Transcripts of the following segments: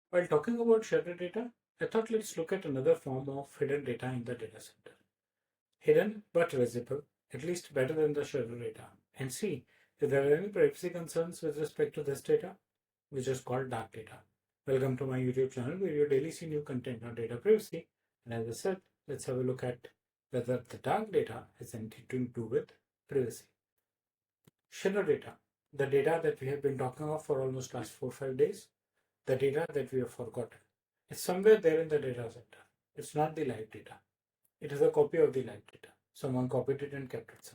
While talking about shared data, I thought let's look at another form of hidden data in the data center. Hidden but visible, at least better than the shared data, and see if there are any privacy concerns with respect to this data, which is called dark data. Welcome to my YouTube channel where you daily see new content on data privacy. And as I said, let's have a look at whether the dark data has anything to do with privacy. Shared data, the data that we have been talking of for almost last 4 or 5 days, the data that we have forgotten. It's somewhere there in the data center. It's not the live data. It is a copy of the live data. Someone copied it and kept it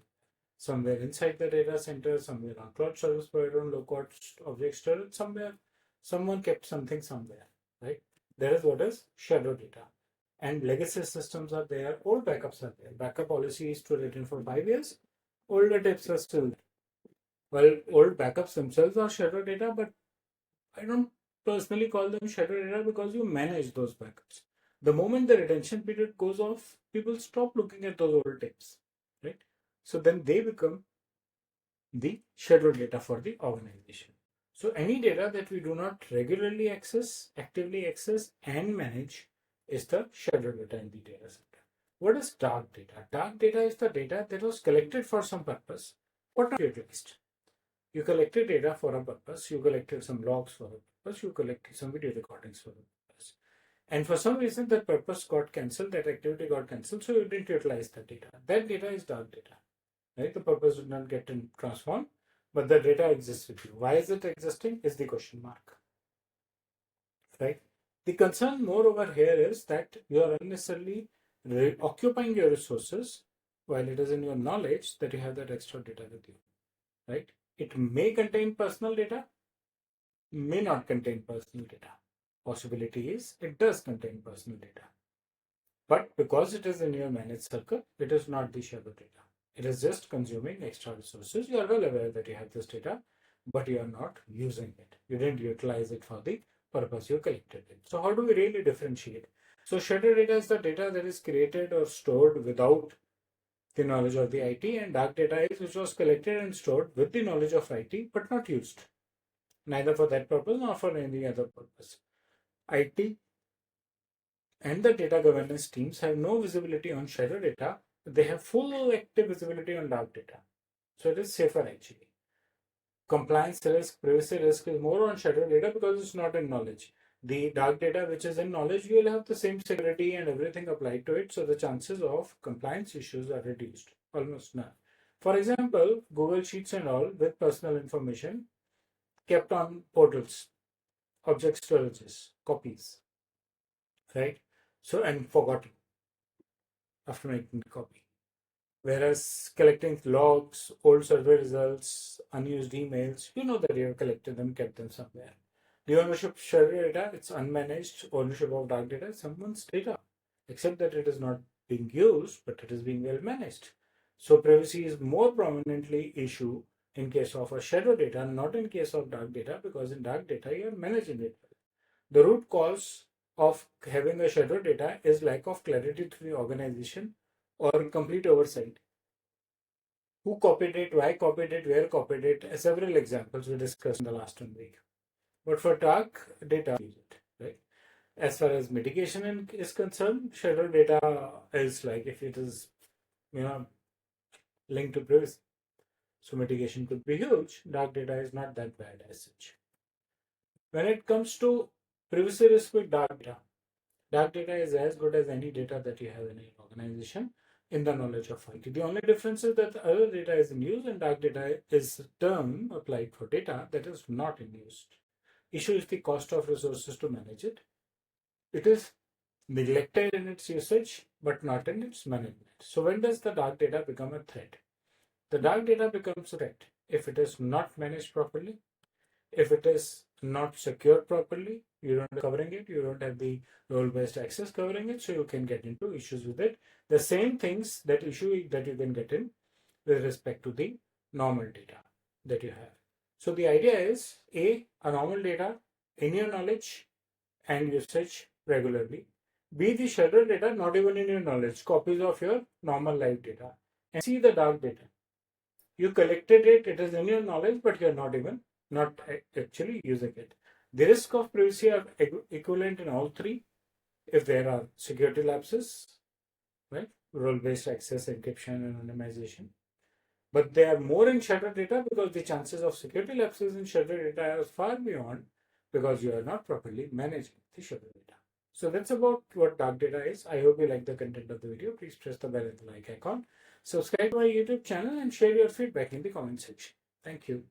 somewhere inside the data center, somewhere on cloud service provider, on low-cost object storage, somewhere. Someone kept something somewhere, right? That is what is shadow data. And legacy systems are there, old backups are there. Backup policy is to written for 5 years. Older tapes are still there. Well, old backups themselves are shadow data, but I don't personally call them shadow data because you manage those backups. The moment the retention period goes off, people stop looking at those old tapes, right? So then they become the shadow data for the organization. So any data that we do not regularly access, actively access, and manage is the shadow data in the data center. What is dark data? Dark data is the data that was collected for some purpose, but not utilized. You collected data for a purpose, you collected some logs for a purpose, you collected some video recordings for a purpose. And for some reason that purpose got cancelled, that activity got cancelled, so you didn't utilize that data. That data is dark data. Right? The purpose did not get transformed, but the data exists with you. Why is it existing? Is the question mark. Right? The concern more over here is that you are unnecessarily occupying your resources while it is in your knowledge that you have that extra data with you. Right? It may contain personal data, may not contain personal data. Possibility is it does contain personal data. But because it is in your managed circle, it is not the shadow data. It is just consuming extra resources. You are well aware that you have this data, but you are not using it. You didn't utilize it for the purpose you collected it. So how do we really differentiate? So shadow data is the data that is created or stored without the knowledge of the IT, and dark data is which was collected and stored with the knowledge of IT but not used, neither for that purpose nor for any other purpose. IT and the data governance teams have no visibility on shadow data. They have full active visibility on dark data. So it is safer actually. Compliance risk, privacy risk is more on shadow data because it's not in knowledge. The dark data which is in knowledge, you will have the same security and everything applied to it. So the chances of compliance issues are reduced, almost none. For example, Google Sheets and all with personal information kept on portals, object storages, copies, right? So, and forgotten after making the copy. Whereas collecting logs, old survey results, unused emails, you know that you have collected them, kept them somewhere. The ownership share data, it's unmanaged ownership of dark data, someone's data, except that it is not being used, but it is being well managed. So privacy is more prominently issue in case of a shadow data, not in case of dark data, because in dark data you are managing it. The root cause of having a shadow data is lack of clarity to the organization or complete oversight. Who copied it, why copied it, where copied it, several examples we discussed in the last 1 week. But for dark data, use it, right? As far as mitigation is concerned, shadow data is like if it is, you know, linked to privacy. So mitigation could be huge. Dark data is not that bad as such. When it comes to privacy risk with dark data is as good as any data that you have in an organization in the knowledge of IT. The only difference is that the other data is in use and dark data is a term applied for data that is not in use. Issue is the cost of resources to manage it. It is neglected in its usage, but not in its management. So when does the dark data become a threat? The dark data becomes a threat if it is not managed properly, if it is not secured properly, you don't covering it, you don't have the role-based access covering it, so you can get into issues with it. The same things that issue that you can get in with respect to the normal data that you have. So the idea is a normal data in your knowledge and usage regularly. B, the shadow data not even in your knowledge, copies of your normal live data. And C, the dark data. You collected it, it is in your knowledge, but you're not actually using it. The risk of privacy are equivalent in all three if there are security lapses, right? Role-based access, encryption, and anonymization. But they are more in sheltered data because the chances of security lapses in sheltered data are far beyond because you are not properly managing the sheltered data. So that's about what dark data is. I hope you like the content of the video. Please press the bell and the like icon. Subscribe to my YouTube channel and share your feedback in the comment section. Thank you.